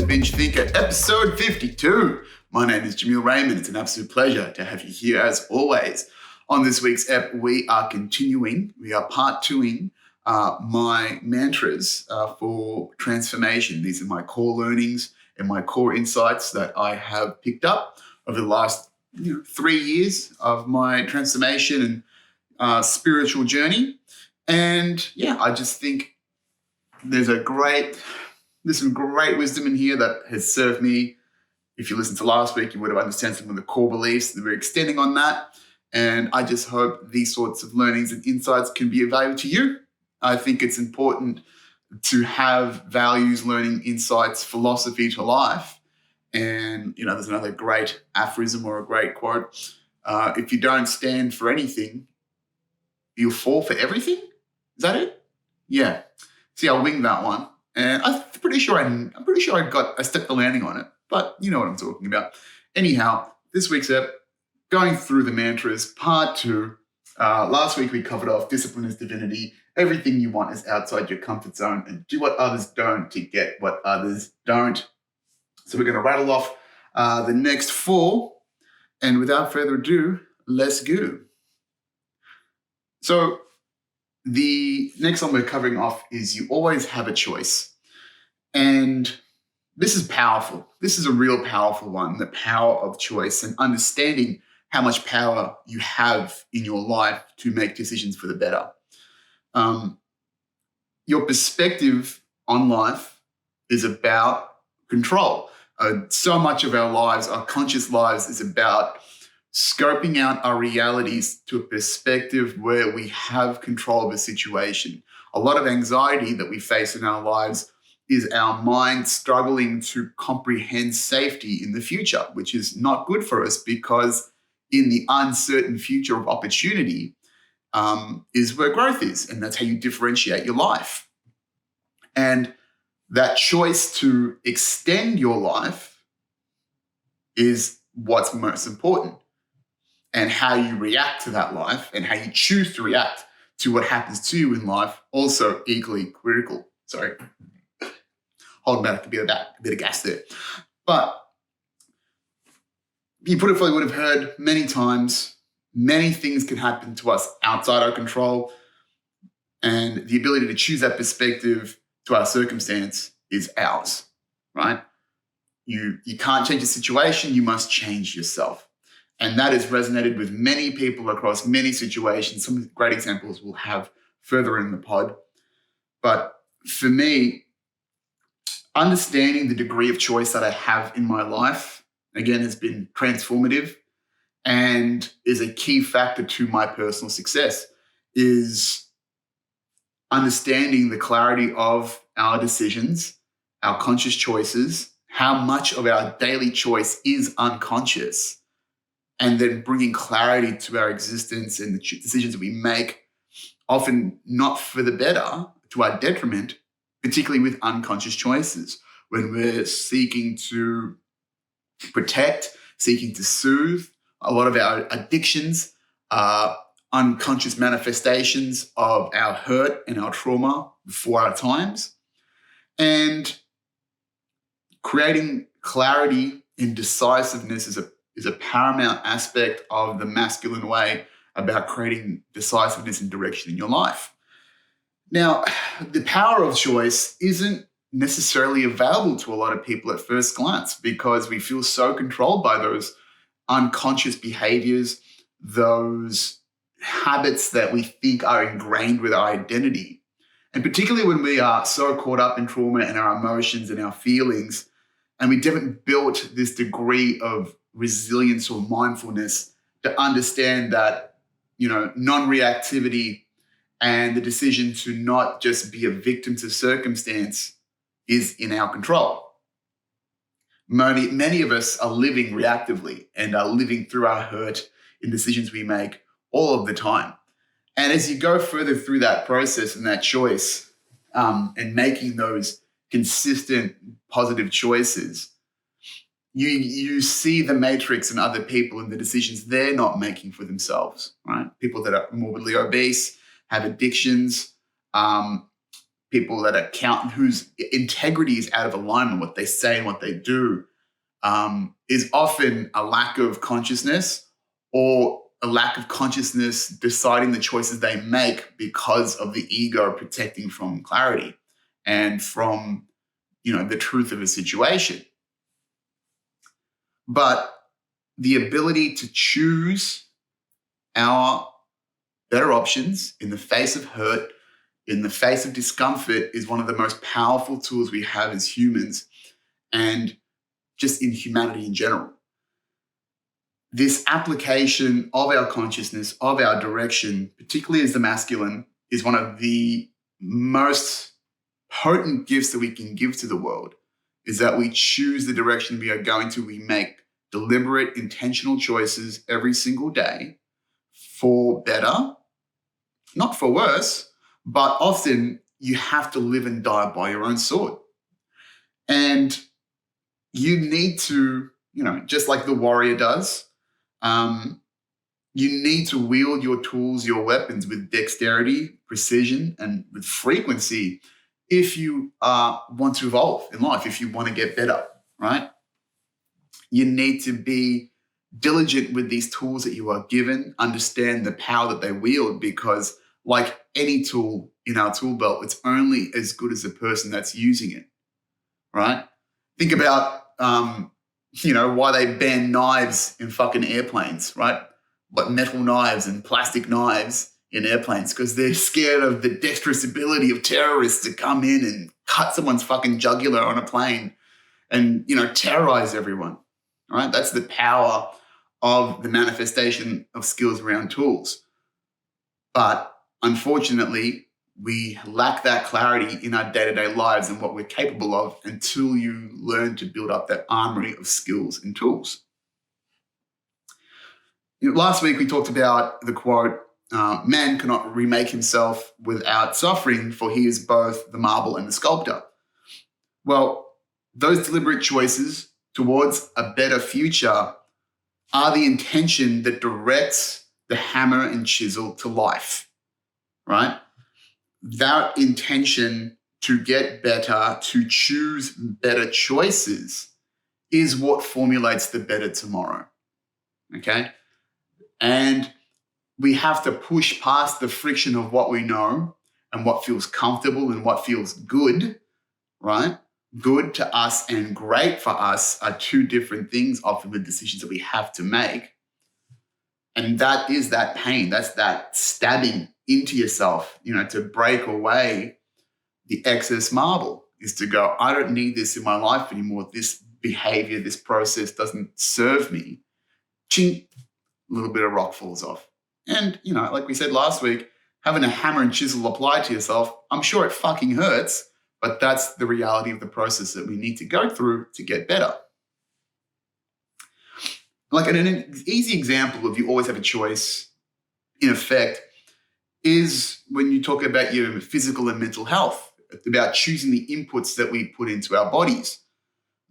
Binge Thinker, episode 52. My name is Jamil Raymond. It's an absolute pleasure to have you here as always. On this week's ep, we are part twoing my mantras for transformation. These are my core learnings and my core insights that I have picked up over the last 3 years of my transformation and spiritual journey. And I just think there's some great wisdom in here that has served me. If you listened to last week, you would have understood some of the core beliefs that we're extending on that. And I just hope these sorts of learnings and insights can be of value to you. I think it's important to have values, learning, insights, philosophy to life. And, there's another great aphorism or a great quote. If you don't stand for anything, you'll fall for everything. Is that it? Yeah. See, I winged that one. And I'm pretty sure I stepped the landing on it, but you know what I'm talking about. Anyhow, this week's ep, going through the mantras, part 2. Last week we covered off discipline is divinity. Everything you want is outside your comfort zone, and do what others don't to get what others don't. So we're going to rattle off the next 4, and without further ado, let's go. So the next one we're covering off is you always have a choice. And this is powerful. This is a real powerful one, the power of choice and understanding how much power you have in your life to make decisions for the better. Your perspective on life is about control. So much of our lives, our conscious lives, is about scoping out our realities to a perspective where we have control of a situation. A lot of anxiety that we face in our lives is our mind struggling to comprehend safety in the future, which is not good for us because in the uncertain future of opportunity is where growth is, and that's how you differentiate your life. And that choice to extend your life is what's most important. And how you react to that life and how you choose to react to what happens to you in life, also equally critical. Sorry. Holding back a bit of gas there. But you probably would have heard many times, many things can happen to us outside our control. And the ability to choose that perspective to our circumstance is ours, right? You can't change the situation, you must change yourself. And that has resonated with many people across many situations. Some great examples we'll have further in the pod. But for me, understanding the degree of choice that I have in my life, again, has been transformative and is a key factor to my personal success, is understanding the clarity of our decisions, our conscious choices, how much of our daily choice is unconscious, and then bringing clarity to our existence and the decisions that we make, often not for the better, to our detriment, particularly with unconscious choices, when we're seeking to protect, seeking to soothe. A lot of our addictions are unconscious manifestations of our hurt and our trauma before our times. And creating clarity and decisiveness is a paramount aspect of the masculine way about creating decisiveness and direction in your life. Now, the power of choice isn't necessarily available to a lot of people at first glance because we feel so controlled by those unconscious behaviors, those habits that we think are ingrained with our identity. And particularly when we are so caught up in trauma and our emotions and our feelings, and we haven't built this degree of resilience or mindfulness to understand that, non-reactivity and the decision to not just be a victim to circumstance is in our control. Many of us are living reactively and are living through our hurt in decisions we make all of the time. And as you go further through that process and that choice and making those consistent positive choices, you see the matrix in other people and the decisions they're not making for themselves, right? People that are morbidly obese, have addictions, people that account whose integrity is out of alignment, what they say and what they do, is often a lack of consciousness, or a lack of consciousness deciding the choices they make because of the ego protecting from clarity and from, the truth of a situation. But the ability to choose our better options in the face of hurt, in the face of discomfort, is one of the most powerful tools we have as humans and just in humanity in general. This application of our consciousness, of our direction, particularly as the masculine, is one of the most potent gifts that we can give to the world, is that we choose the direction we are going to. We make deliberate, intentional choices every single day for better, not for worse, but often you have to live and die by your own sword. And you need to, just like the warrior does, you need to wield your tools, your weapons with dexterity, precision, and with frequency if you want to evolve in life, if you want to get better, right? You need to be diligent with these tools that you are given, understand the power that they wield, because like any tool in our tool belt, it's only as good as the person that's using it, right? Think about, why they ban knives in fucking airplanes, right? Like metal knives and plastic knives in airplanes, because they're scared of the dexterous ability of terrorists to come in and cut someone's fucking jugular on a plane and, terrorize everyone, right? That's the power of the manifestation of skills around tools. But unfortunately, we lack that clarity in our day-to-day lives and what we're capable of until you learn to build up that armory of skills and tools. Last week, we talked about the quote, man cannot remake himself without suffering, for he is both the marble and the sculptor. Well, those deliberate choices towards a better future are the intention that directs the hammer and chisel to life, right? That intention to get better, to choose better choices, is what formulates the better tomorrow, okay? And we have to push past the friction of what we know and what feels comfortable and what feels good, right? Good to us and great for us are two different things, often the decisions that we have to make. And that is that pain. That's that stabbing into yourself, to break away the excess marble, is to go, I don't need this in my life anymore. This behavior, this process doesn't serve me. Ching, a little bit of rock falls off. And, like we said last week, having a hammer and chisel applied to yourself, I'm sure it fucking hurts, but that's the reality of the process that we need to go through to get better. Like an easy example of you always have a choice, in effect, is when you talk about your physical and mental health, about choosing the inputs that we put into our bodies.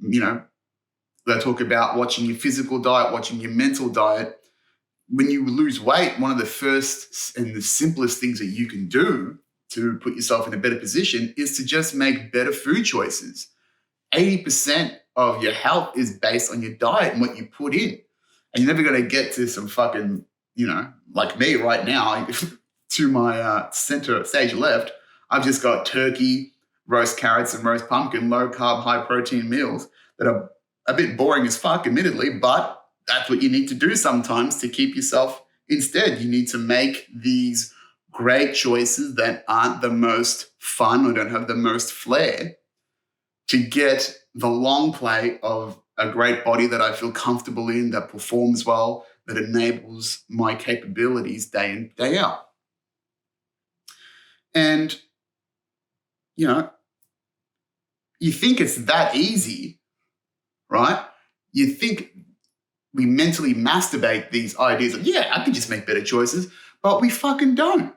They talk about watching your physical diet, watching your mental diet. When you lose weight, one of the first and the simplest things that you can do to put yourself in a better position is to just make better food choices. 80% of your health is based on your diet and what you put in. And you're never going to get to some fucking, like me right now, to my center stage left, I've just got turkey, roast carrots, and roast pumpkin, low carb, high protein meals that are a bit boring as fuck, admittedly, but that's what you need to do sometimes to keep yourself instead. You need to make these great choices that aren't the most fun or don't have the most flair to get the long play of a great body that I feel comfortable in, that performs well, that enables my capabilities day in, day out. And, you think it's that easy, right? You think we mentally masturbate these ideas of, I can just make better choices, but we fucking don't,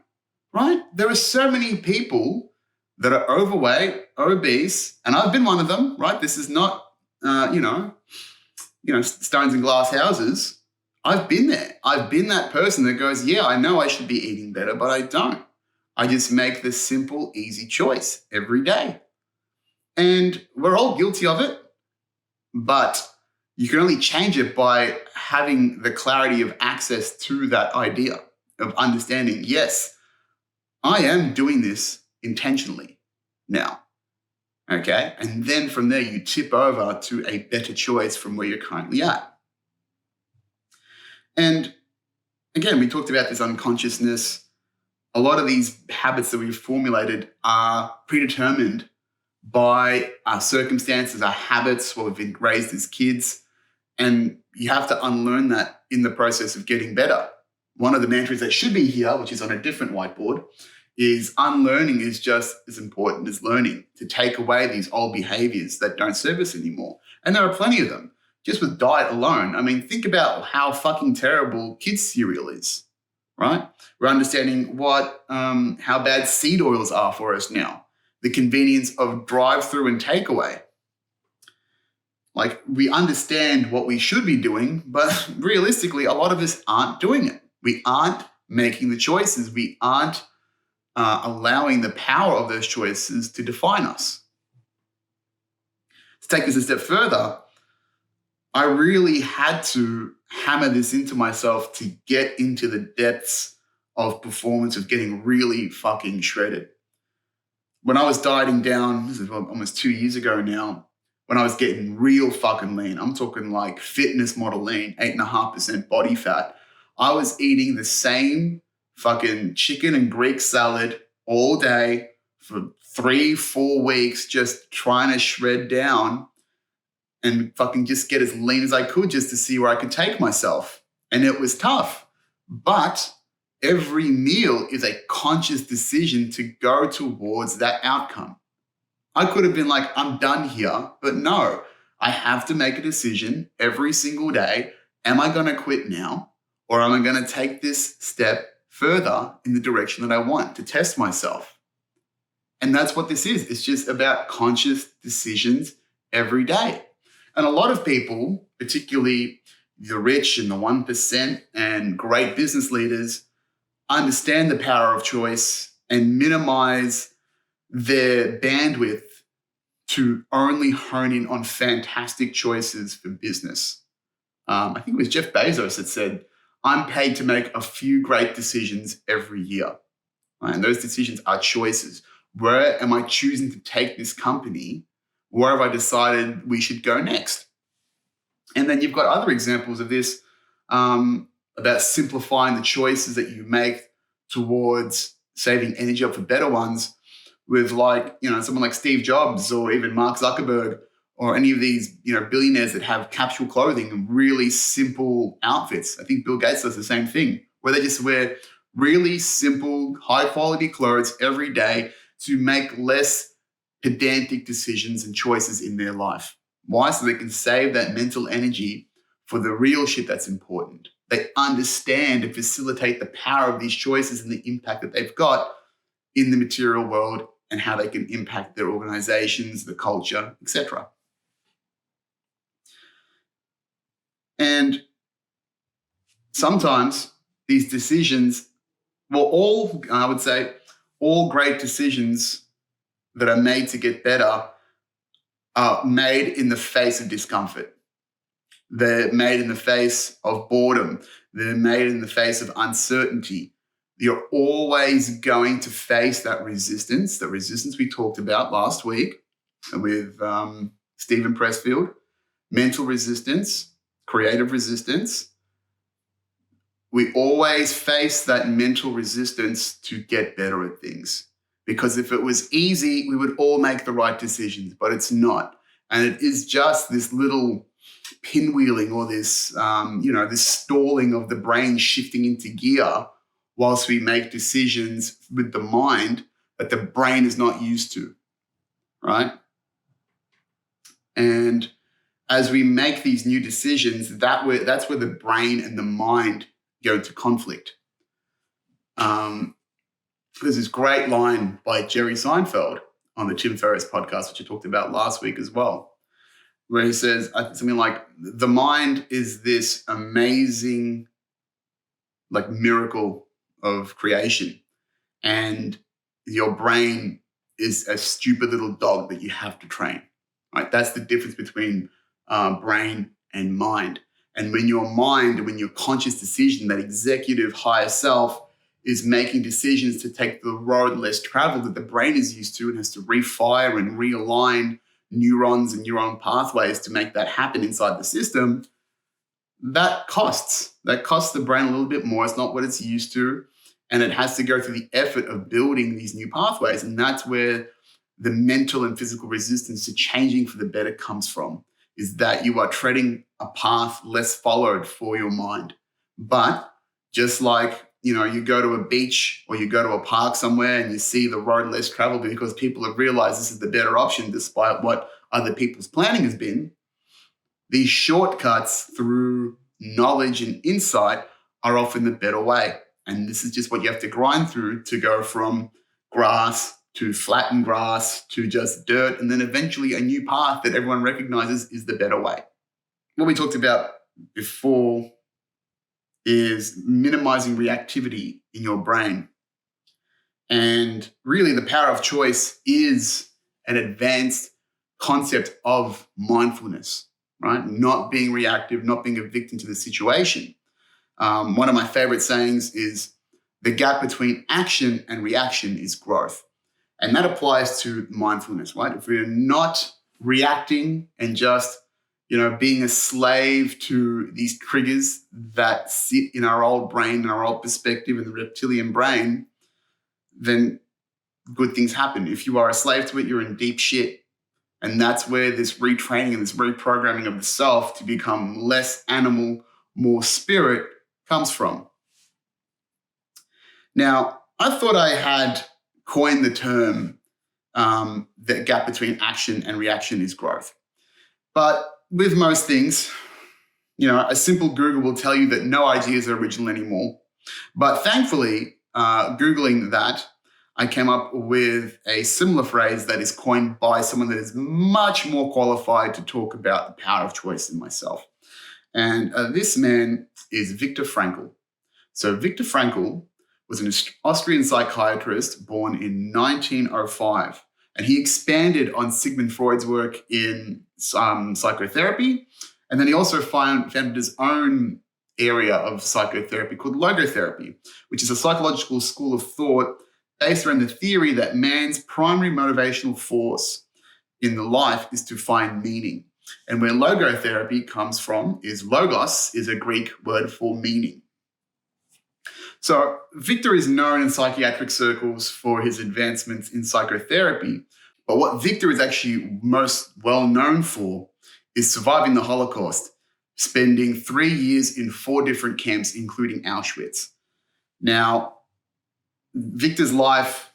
right? There are so many people that are overweight, obese, and I've been one of them, right? This is not, stones and glass houses. I've been there. I've been that person that goes, I know I should be eating better, but I don't. I just make the simple, easy choice every day. And we're all guilty of it, but you can only change it by having the clarity of access to that idea of understanding, yes, I am doing this intentionally now. Okay. And then from there, you tip over to a better choice from where you're currently at. And again, we talked about this unconsciousness. A lot of these habits that we've formulated are predetermined by our circumstances, our habits, what we've been raised as kids. And you have to unlearn that in the process of getting better. One of the mantras that should be here, which is on a different whiteboard, is unlearning is just as important as learning, to take away these old behaviors that don't serve us anymore. And there are plenty of them. Just with diet alone, I mean, think about how fucking terrible kids' cereal is, right? We're understanding how bad seed oils are for us now. The convenience of drive-through and takeaway. Like, we understand what we should be doing, but realistically, a lot of us aren't doing it. We aren't making the choices. We aren't allowing the power of those choices to define us. To take this a step further, I really had to hammer this into myself to get into the depths of performance, of getting really fucking shredded. When I was dieting down, this is almost 2 years ago now, when I was getting real fucking lean, I'm talking like fitness model lean, 8.5% body fat, I was eating the same fucking chicken and Greek salad all day for 3-4 weeks, just trying to shred down and fucking just get as lean as I could just to see where I could take myself. And it was tough. But every meal is a conscious decision to go towards that outcome. I could have been like, I'm done here, but no, I have to make a decision every single day. Am I going to quit now? Or am I going to take this step further in the direction that I want to test myself? And that's what this is. It's just about conscious decisions every day. And a lot of people, particularly the rich and the 1% and great business leaders, understand the power of choice and minimize their bandwidth to only hone in on fantastic choices for business. I think it was Jeff Bezos that said, I'm paid to make a few great decisions every year. Right? And those decisions are choices. Where am I choosing to take this company? Where have I decided we should go next? And then you've got other examples of this about simplifying the choices that you make towards saving energy up for better ones with someone like Steve Jobs or even Mark Zuckerberg or any of these, billionaires that have capsule clothing and really simple outfits. I think Bill Gates does the same thing, where they just wear really simple, high quality clothes every day to make less pedantic decisions and choices in their life. Why? So they can save that mental energy for the real shit that's important. They understand and facilitate the power of these choices and the impact that they've got in the material world and how they can impact their organizations, the culture, etc. And sometimes these decisions, all great decisions that are made to get better are made in the face of discomfort. They're made in the face of boredom. They're made in the face of uncertainty. You're always going to face that resistance we talked about last week with Stephen Pressfield, mental resistance, creative resistance. We always face that mental resistance to get better at things. Because if it was easy, we would all make the right decisions, but it's not. And it is just this little pinwheeling or this, this stalling of the brain shifting into gear whilst we make decisions with the mind that the brain is not used to, right? And as we make these new decisions, that's where the brain and the mind go into conflict. There's this great line by Jerry Seinfeld on the Tim Ferriss podcast, which I talked about last week as well, where he says something like, the mind is this amazing miracle of creation. And your brain is a stupid little dog that you have to train, right? That's the difference between brain and mind. And when your mind, when your conscious decision, that executive higher self is making decisions to take the road less traveled that the brain is used to and has to refire and realign neurons and neuron pathways to make that happen inside the system, that costs. That costs the brain a little bit more. It's not what it's used to. And it has to go through the effort of building these new pathways. And that's where the mental and physical resistance to changing for the better comes from, is that you are treading a path less followed for your mind. But just like, you go to a beach or you go to a park somewhere and you see the road less traveled because people have realized this is the better option despite what other people's planning has been, these shortcuts through knowledge and insight are often the better way. And this is just what you have to grind through to go from grass to flattened grass to just dirt, and then eventually a new path that everyone recognizes is the better way. What we talked about before is minimizing reactivity in your brain. And really the power of choice is an advanced concept of mindfulness, right? Not being reactive, not being a victim to the situation. One of my favorite sayings is the gap between action and reaction is growth. And that applies to mindfulness, right? If we're not reacting and just, being a slave to these triggers that sit in our old brain and our old perspective in the reptilian brain, then good things happen. If you are a slave to it, you're in deep shit. And that's where this retraining and this reprogramming of the self to become less animal, more spirit comes from. Now, I thought I had coined the term that gap between action and reaction is growth. But with most things, a simple Google will tell you that no ideas are original anymore. But thankfully, Googling that, I came up with a similar phrase that is coined by someone that is much more qualified to talk about the power of choice than myself. And this man is Viktor Frankl. So Viktor Frankl was an Austrian psychiatrist born in 1905. And he expanded on Sigmund Freud's work in psychotherapy. And then he also founded his own area of psychotherapy called logotherapy, which is a psychological school of thought based around the theory that man's primary motivational force in the life is to find meaning. And where logotherapy comes from is logos is a Greek word for meaning. So Viktor is known in psychiatric circles for his advancements in psychotherapy, but what Viktor is actually most well known for is surviving the Holocaust, spending 3 years in 4 different camps, including Auschwitz. Now, Viktor's life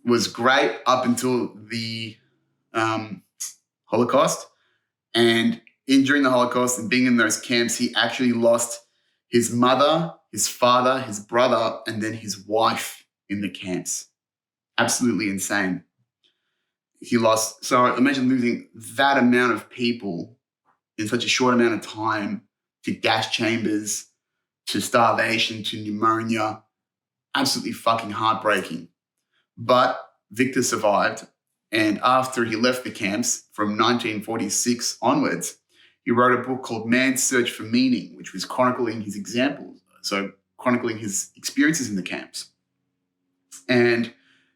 was great up until the Holocaust, and during the Holocaust and being in those camps, he actually lost his mother, his father, his brother, and then his wife in the camps. Absolutely insane. So imagine losing that amount of people in such a short amount of time to gas chambers, to starvation, to pneumonia. Absolutely fucking heartbreaking. But Viktor survived. And after he left the camps from 1946 onwards, he wrote a book called Man's Search for Meaning, which was chronicling his examples. So chronicling his experiences in the camps. And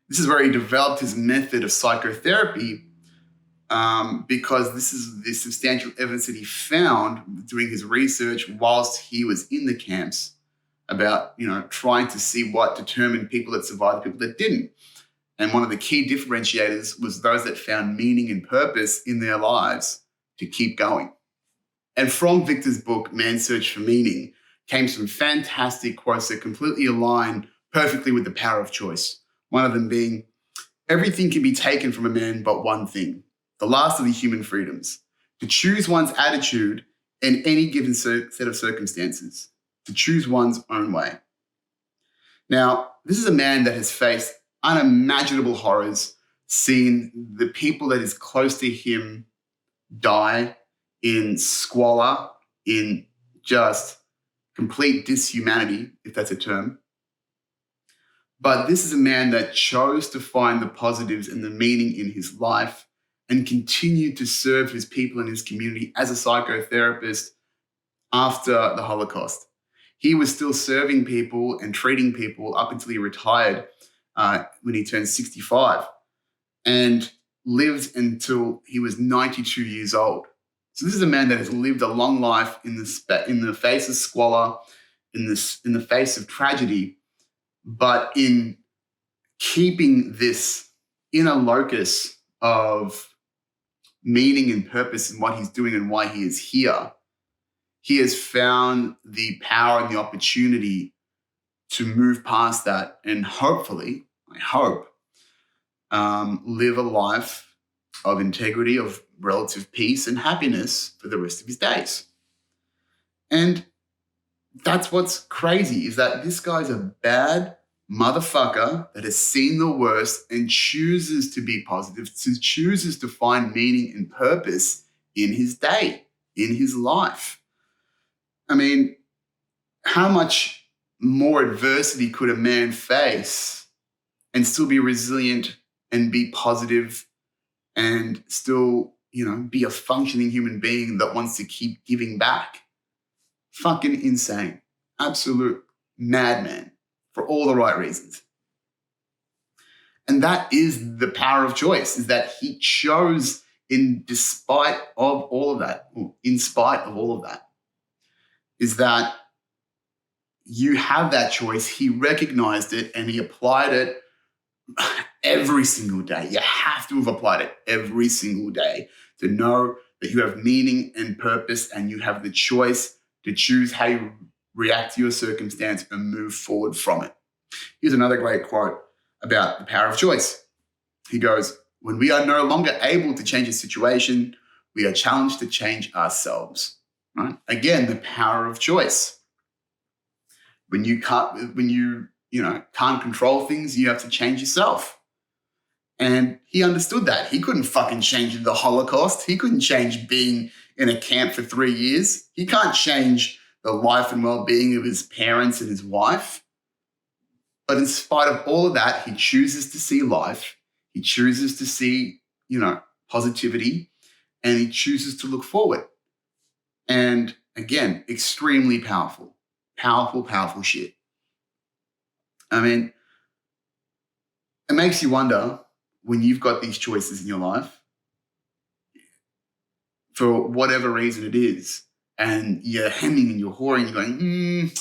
this is where he developed his method of psychotherapy because this is the substantial evidence that he found doing his research whilst he was in the camps about, trying to see what determined people that survived, people that didn't. And one of the key differentiators was those that found meaning and purpose in their lives to keep going. And from Viktor's book, Man's Search for Meaning, came some fantastic quotes that completely align perfectly with the power of choice. One of them being, everything can be taken from a man but one thing, the last of the human freedoms, to choose one's attitude in any given set of circumstances, to choose one's own way. Now, this is a man that has faced unimaginable horrors, seen the people that is close to him die in squalor, in just complete dishumanity, if that's a term. But this is a man that chose to find the positives and the meaning in his life and continued to serve his people and his community as a psychotherapist after the Holocaust. He was still serving people and treating people up until he retired when he turned 65 and lived until he was 92 years old. So this is a man that has lived a long life in the face of squalor, in the face of tragedy, but in keeping this inner locus of meaning and purpose in what he's doing and why he is here, he has found the power and the opportunity to move past that and hopefully, I hope, live a life of integrity, of relative peace and happiness for the rest of his days. And that's what's crazy, is that this guy's a bad motherfucker that has seen the worst and chooses to be positive, chooses to find meaning and purpose in his day, in his life. I mean, how much more adversity could a man face and still be resilient and be positive and still, be a functioning human being that wants to keep giving back? Fucking insane. Absolute madman for all the right reasons. And that is the power of choice, is that he chose in spite of all of that, is that you have that choice. He recognized it and he applied it every single day. You have to have applied it every single day to know that you have meaning and purpose and you have the choice to choose how you react to your circumstance and move forward from it. Here's another great quote about the power of choice. He goes, "When we are no longer able to change a situation, we are challenged to change ourselves." Right? Again, the power of choice. When you can't control things, you have to change yourself. And he understood that. He couldn't fucking change the Holocaust. He couldn't change being in a camp for 3 years. He can't change the life and well-being of his parents and his wife. But in spite of all of that, he chooses to see life. He chooses to see, positivity, and he chooses to look forward. And again, extremely powerful. Powerful, powerful shit. I mean, it makes you wonder, when you've got these choices in your life, for whatever reason it is, and you're hemming and you're hawing, you're going,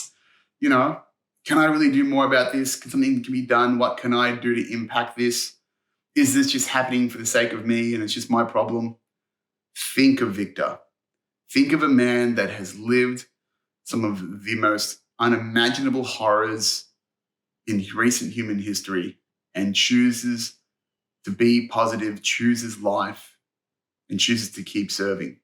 can I really do more about this? Can something be done? What can I do to impact this? Is this just happening for the sake of me and it's just my problem? Think of Viktor. Think of a man that has lived some of the most unimaginable horrors in recent human history and chooses to be positive, chooses life, and chooses to keep serving.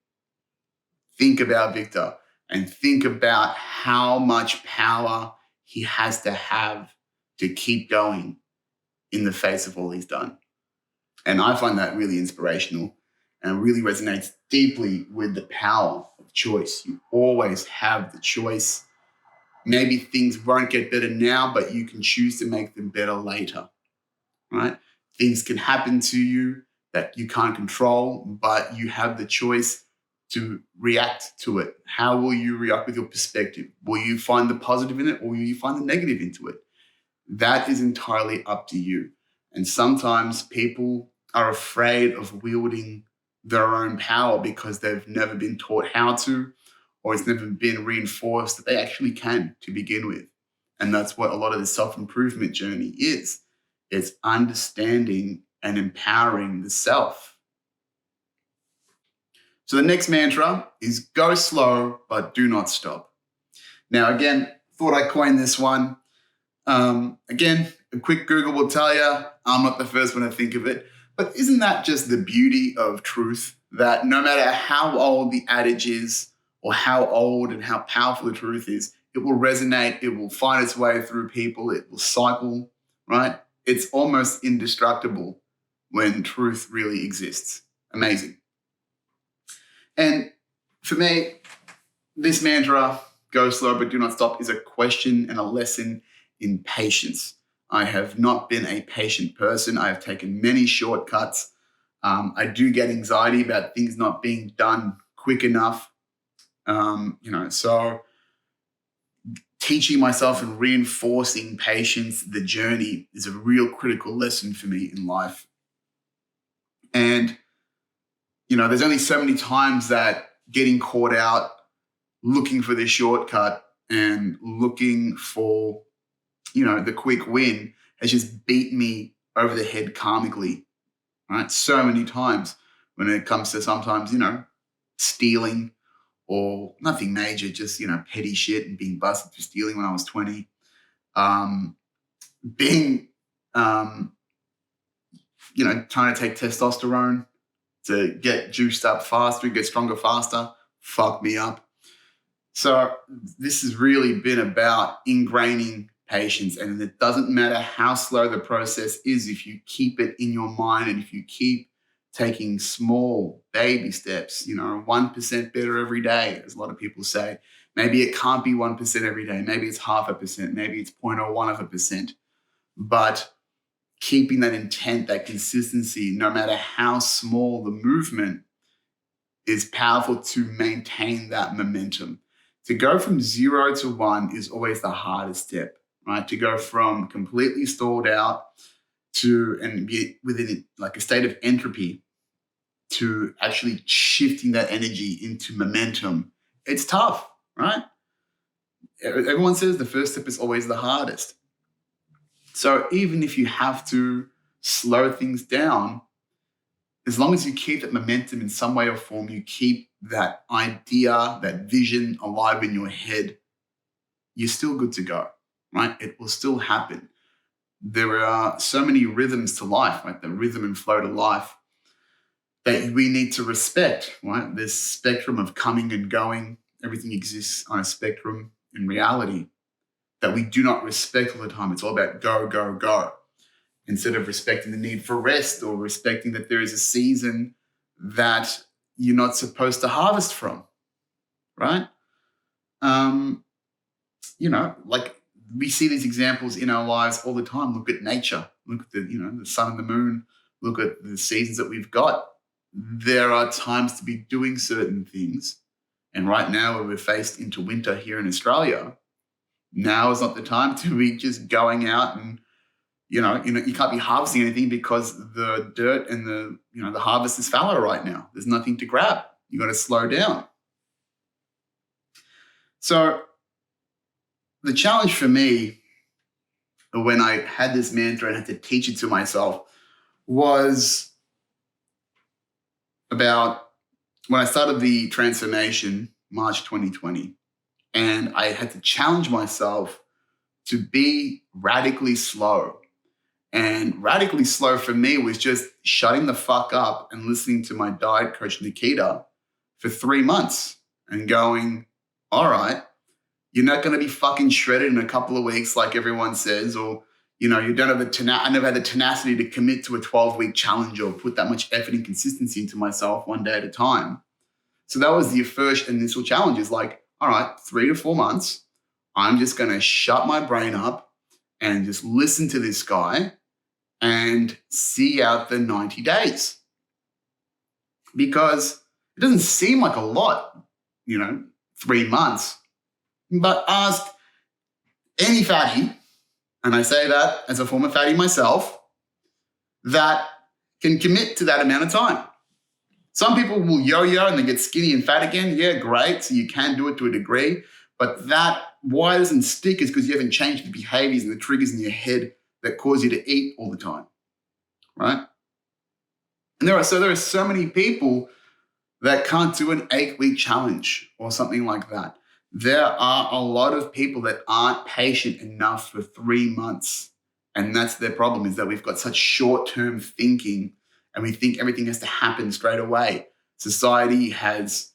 Think about Viktor and think about how much power he has to keep going in the face of all he's done. And I find that really inspirational and really resonates deeply with the power of choice. You always have the choice. Maybe things won't get better now, but you can choose to make them better later, right? Things can happen to you that you can't control, but you have the choice to react to it. How will you react with your perspective? Will you find the positive in it or will you find the negative into it? That is entirely up to you. And sometimes people are afraid of wielding their own power because they've never been taught how to, or it's never been reinforced that they actually can to begin with. And that's what a lot of the self-improvement journey is. It's understanding and empowering the self. So the next mantra is go slow, but do not stop. Now, again, thought I coined this one. Again, a quick Google will tell you I'm not the first one to think of it. But isn't that just the beauty of truth? That no matter how old the adage is or how old and how powerful the truth is, it will resonate, it will find its way through people, it will cycle, right? It's almost indestructible when truth really exists. Amazing. And for me, this mantra, go slow but do not stop, is a question and a lesson in patience. I have not been a patient person. I have taken many shortcuts. I do get anxiety about things not being done quick enough. So teaching myself and reinforcing patience, the journey, is a real critical lesson for me in life. And, there's only so many times that getting caught out looking for the shortcut and looking for, the quick win has just beat me over the head karmically, right? So many times when it comes to sometimes, stealing or nothing major, just, petty shit and being busted for stealing when I was 20. Being, trying to take testosterone to get juiced up faster, get stronger faster, fucked me up. So this has really been about ingraining patience, and it doesn't matter how slow the process is if you keep it in your mind and if you keep taking small baby steps, 1% better every day, as a lot of people say. Maybe it can't be 1% every day. Maybe it's 0.5%. Maybe it's 0.01%. But keeping that intent, that consistency, no matter how small the movement, is powerful to maintain that momentum. To go from 0 to 1 is always the hardest step, right? To go from completely stalled out and be within like a state of entropy to actually shifting that energy into momentum, it's tough, right? Everyone says the first step is always the hardest. So even if you have to slow things down, as long as you keep that momentum in some way or form, you keep that idea, that vision alive in your head, you're still good to go, right? It will still happen. There are so many rhythms to life, right? The rhythm and flow to life that we need to respect, right? This spectrum of coming and going, everything exists on a spectrum in reality that we do not respect all the time. It's all about go, go, go, instead of respecting the need for rest or respecting that there is a season that you're not supposed to harvest from, right? Like we see these examples in our lives all the time. Look at nature. Look at the sun and the moon. Look at the seasons that we've got. There are times to be doing certain things. And right now, when we're faced into winter here in Australia, now is not the time to be just going out and, you can't be harvesting anything because the dirt and the harvest is fallow right now. There's nothing to grab. You got to slow down. So the challenge for me when I had this mantra and had to teach it to myself was about when I started the transformation, March 2020, and I had to challenge myself to be radically slow. And radically slow for me was just shutting the fuck up and listening to my diet coach, Nikita, for 3 months and going, all right, you're not going to be fucking shredded in a couple of weeks like everyone says, or, you don't have I never had the tenacity to commit to a 12-week challenge or put that much effort and consistency into myself one day at a time. So that was the first initial challenge, is like, all right, 3 to 4 months, I'm just going to shut my brain up and just listen to this guy and see out the 90 days. Because it doesn't seem like a lot, 3 months, but ask any fatty, and I say that as a former fatty myself, that can commit to that amount of time. Some people will yo-yo and they get skinny and fat again. Yeah, great. So you can do it to a degree. But why it doesn't stick is because you haven't changed the behaviors and the triggers in your head that cause you to eat all the time, right? And there are so many people that can't do an 8-week challenge or something like that. There are a lot of people that aren't patient enough for 3 months. And that's their problem, is that we've got such short-term thinking and we think everything has to happen straight away. Society has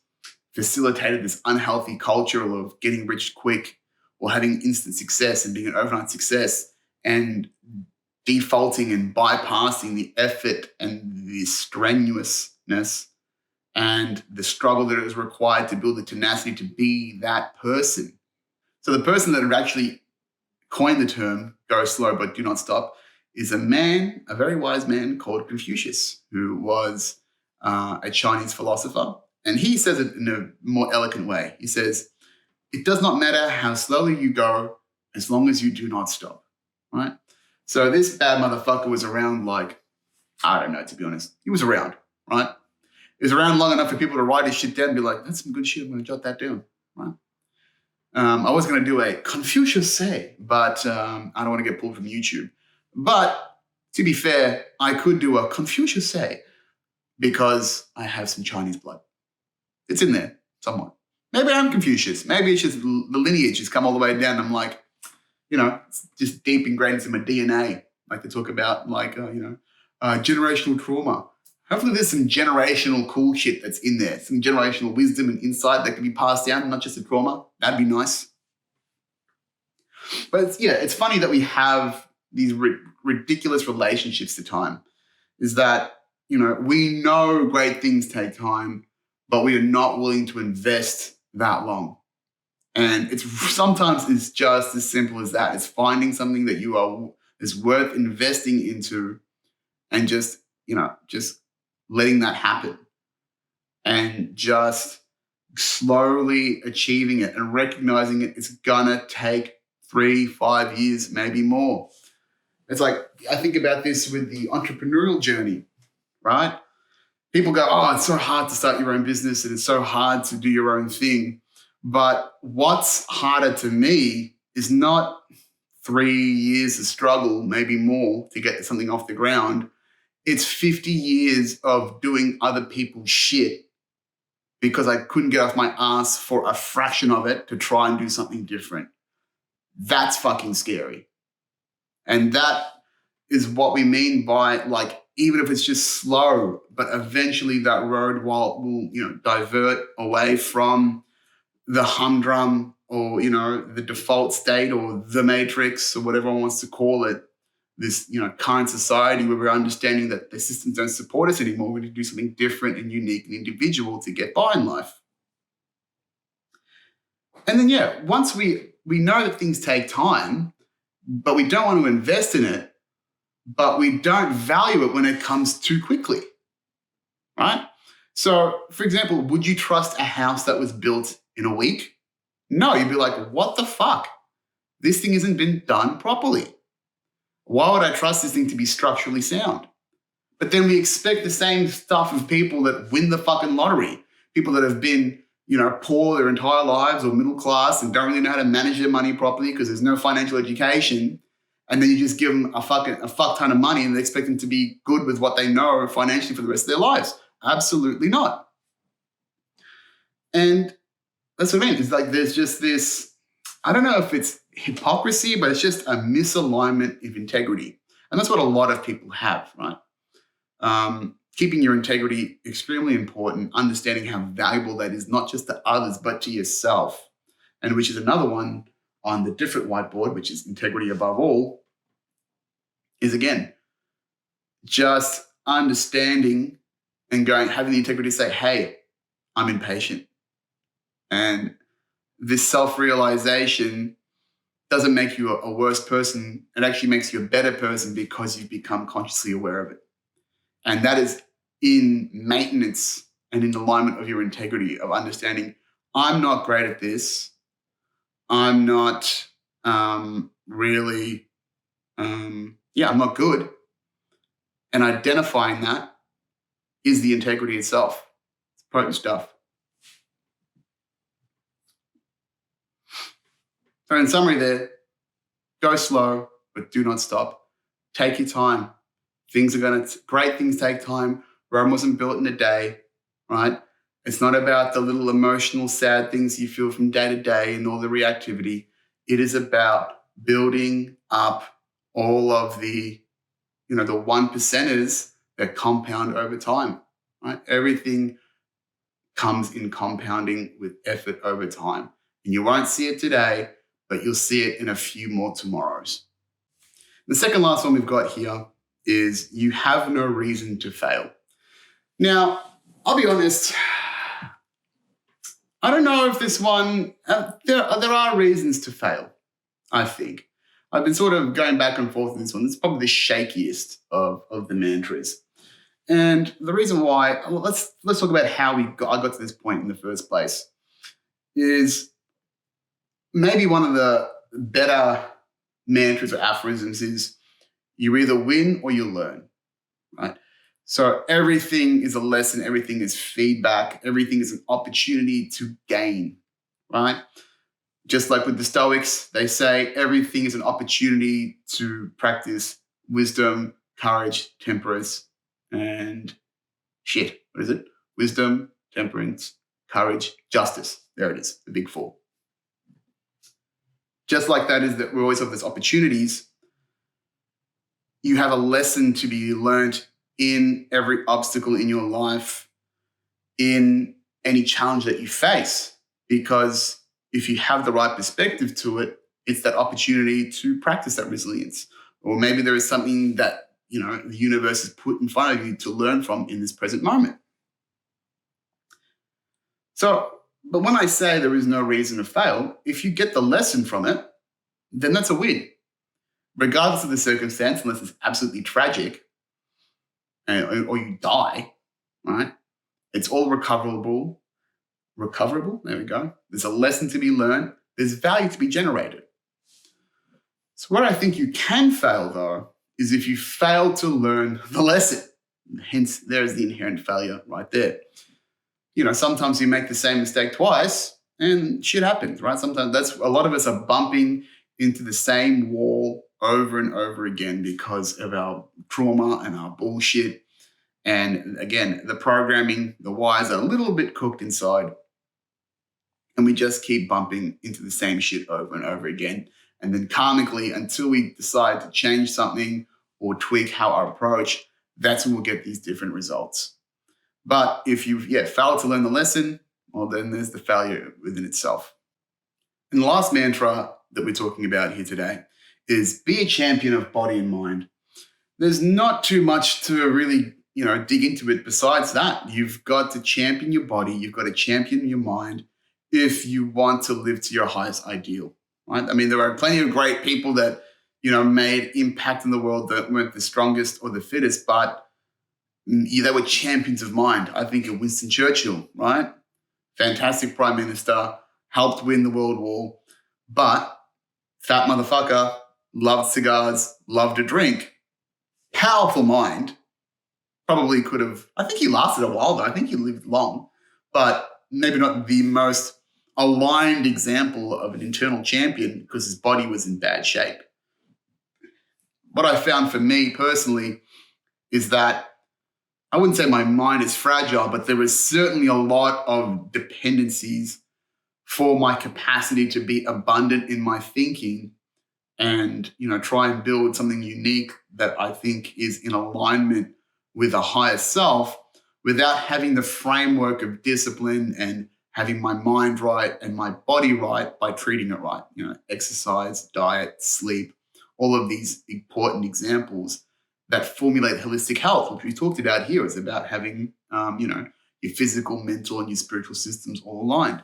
facilitated this unhealthy culture of getting rich quick or having instant success and being an overnight success, and defaulting and bypassing the effort and the strenuousness and the struggle that is required to build the tenacity to be that person. So the person that had actually coined the term go slow but do not stop, is a very wise man called Confucius, who was a Chinese philosopher. And he says it in a more eloquent way. He says, it does not matter how slowly you go as long as you do not stop, right? So this bad motherfucker was around I don't know, to be honest. He was around, right? He was around long enough for people to write his shit down and be like, that's some good shit, I'm going to jot that down, right? I was going to do a Confucius say, but I don't want to get pulled from YouTube. But to be fair, I could do a Confucius say because I have some Chinese blood. It's in there somewhat. Maybe I'm Confucius. Maybe it's just the lineage has come all the way down. I'm like, it's just deep ingrained into my DNA. Like they talk about generational trauma. Hopefully there's some generational cool shit that's in there, some generational wisdom and insight that can be passed down, not just a trauma. That'd be nice. But it's funny that we have these ridiculous relationships to time. Is that, we know great things take time, but we are not willing to invest that long. And sometimes it's just as simple as that. It's finding something that is worth investing into and just letting that happen and just slowly achieving it and recognizing it's gonna take 3-5 years, maybe more. It's like, I think about this with the entrepreneurial journey, right? People go, oh, it's so hard to start your own business and it's so hard to do your own thing. But what's harder to me is not 3 years of struggle, maybe more, to get something off the ground. It's 50 years of doing other people's shit because I couldn't get off my ass for a fraction of it to try and do something different. That's fucking scary. And that is what we mean by, even if it's just slow, but eventually that road will divert away from the humdrum or, the default state or the matrix or whatever one wants to call it. This, current society where we're understanding that the systems don't support us anymore. We need to do something different and unique and individual to get by in life. And then, once we know that things take time, but we don't want to invest in it, but we don't value it when it comes too quickly, right? So, for example, would you trust a house that was built in a week? No, you'd be like, what the fuck? This thing hasn't been done properly. Why would I trust this thing to be structurally sound? But then we expect the same stuff of people that win the fucking lottery, people that have been, poor their entire lives or middle class and don't really know how to manage their money properly because there's no financial education. And then you just give them a fuck ton of money and they expect them to be good with what they know financially for the rest of their lives. Absolutely not. And that's what I mean. It's like there's just this, I don't know if it's hypocrisy, but it's just a misalignment of integrity. And that's what a lot of people have, right? Keeping your integrity extremely important, understanding how valuable that is, not just to others, but to yourself. And which is another one on the different whiteboard, which is integrity above all, is again, just understanding and having the integrity to say, hey, I'm impatient. And this self-realization doesn't make you a worse person. It actually makes you a better person because you've become consciously aware of it. And that is in maintenance and in alignment of your integrity of understanding, I'm not great at this. I'm not I'm not good. And identifying that is the integrity itself. It's potent stuff. So in summary there, go slow, but do not stop. Take your time. Great things take time. Rome wasn't built in a day, right? It's not about the little emotional, sad things you feel from day to day and all the reactivity. It is about building up all of the, the 1%ers that compound over time, right? Everything comes in compounding with effort over time. And you won't see it today, but you'll see it in a few more tomorrows. The second last one we've got here is you have no reason to fail. Now, I'll be honest, I don't know if this one, there are reasons to fail, I think. I've been sort of going back and forth on this one. It's probably the shakiest of the mantras. And the reason why, well, let's talk about how I got to this point in the first place, is maybe one of the better mantras or aphorisms is you either win or you learn, right? So everything is a lesson, everything is feedback, everything is an opportunity to gain, right? Just like with the Stoics, they say everything is an opportunity to practice wisdom, courage, temperance, and what is it? Wisdom, temperance, courage, justice. There it is, the big four. Just like that is that we always have these opportunities. You have a lesson to be learned in every obstacle in your life, in any challenge that you face, because if you have the right perspective to it, it's that opportunity to practice that resilience. Or maybe there is something that, the universe has put in front of you to learn from in this present moment. So, but when I say there is no reason to fail, if you get the lesson from it, then that's a win. Regardless of the circumstance, unless it's absolutely tragic or you die, right? It's all recoverable. There we go. There's a lesson to be learned. There's value to be generated. So where I think you can fail, though, is if you fail to learn the lesson. Hence, there's the inherent failure right there. Sometimes you make the same mistake twice and shit happens, right? Sometimes a lot of us are bumping into the same wall over and over again because of our trauma and our bullshit. And again, the programming, the wires are a little bit cooked inside. And we just keep bumping into the same shit over and over again. And then karmically, until we decide to change something or tweak how our approach, that's when we'll get these different results. But if you fail to learn the lesson, well, then there's the failure within itself. And the last mantra that we're talking about here today is be a champion of body and mind. There's not too much to really, dig into it besides that. You've got to champion your body. You've got to champion your mind if you want to live to your highest ideal, right? I mean, there are plenty of great people that, made impact in the world that weren't the strongest or the fittest, but they were champions of mind. I think of Winston Churchill, right? Fantastic prime minister, helped win the World War, but fat motherfucker, loved cigars, loved to drink. Powerful mind. Probably could have, I think he lasted a while though. I think he lived long, but maybe not the most aligned example of an internal champion because his body was in bad shape. What I found for me personally is that I wouldn't say my mind is fragile, but there is certainly a lot of dependencies for my capacity to be abundant in my thinking and, try and build something unique that I think is in alignment with a higher self without having the framework of discipline and having my mind right and my body right by treating it right. Exercise, diet, sleep, all of these important examples that formulate holistic health, which we talked about here, is about having, your physical, mental, and your spiritual systems all aligned.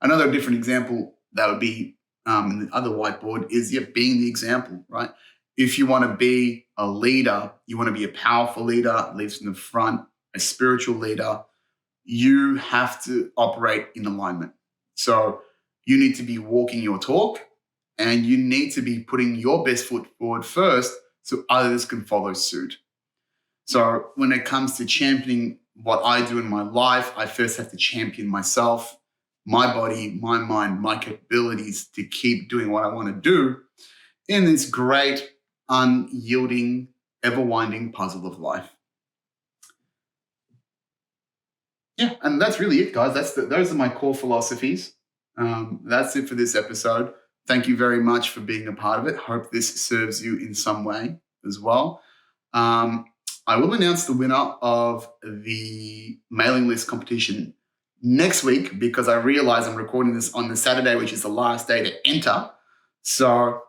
Another different example that would be in the other whiteboard is being the example, right? If you want to be a leader, you want to be a powerful leader, leads from the front, a spiritual leader, you have to operate in alignment. So you need to be walking your talk and you need to be putting your best foot forward first so others can follow suit. So when it comes to championing what I do in my life, I first have to champion myself, my body, my mind, my capabilities to keep doing what I want to do in this great, unyielding, ever-winding puzzle of life. Yeah, and that's really it, guys. Those are my core philosophies. That's it for this episode. Thank you very much for being a part of it. Hope this serves you in some way as well. I will announce the winner of the mailing list competition next week because I realize I'm recording this on the Saturday, which is the last day to enter. So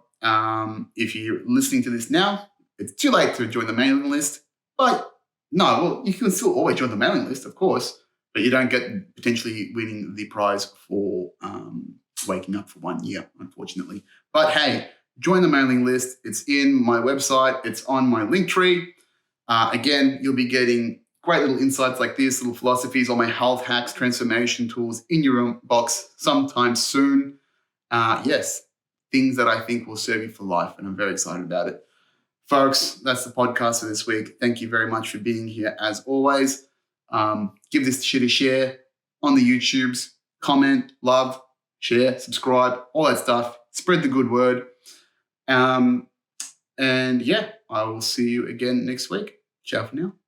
if you're listening to this now, it's too late to join the mailing list. But you can still always join the mailing list, of course, but you don't get potentially winning the prize for waking up for 1 year, unfortunately. But hey, join the mailing list. It's in my website. It's on my link tree. Again, you'll be getting great little insights like this, little philosophies, all my health hacks, transformation tools in your inbox sometime soon. Yes, things that I think will serve you for life, and I'm very excited about it. Folks, that's the podcast for this week. Thank you very much for being here as always. Give this shit a share on the YouTubes. Comment, love, share, subscribe, all that stuff. Spread the good word. And yeah, I will see you again next week. Ciao for now.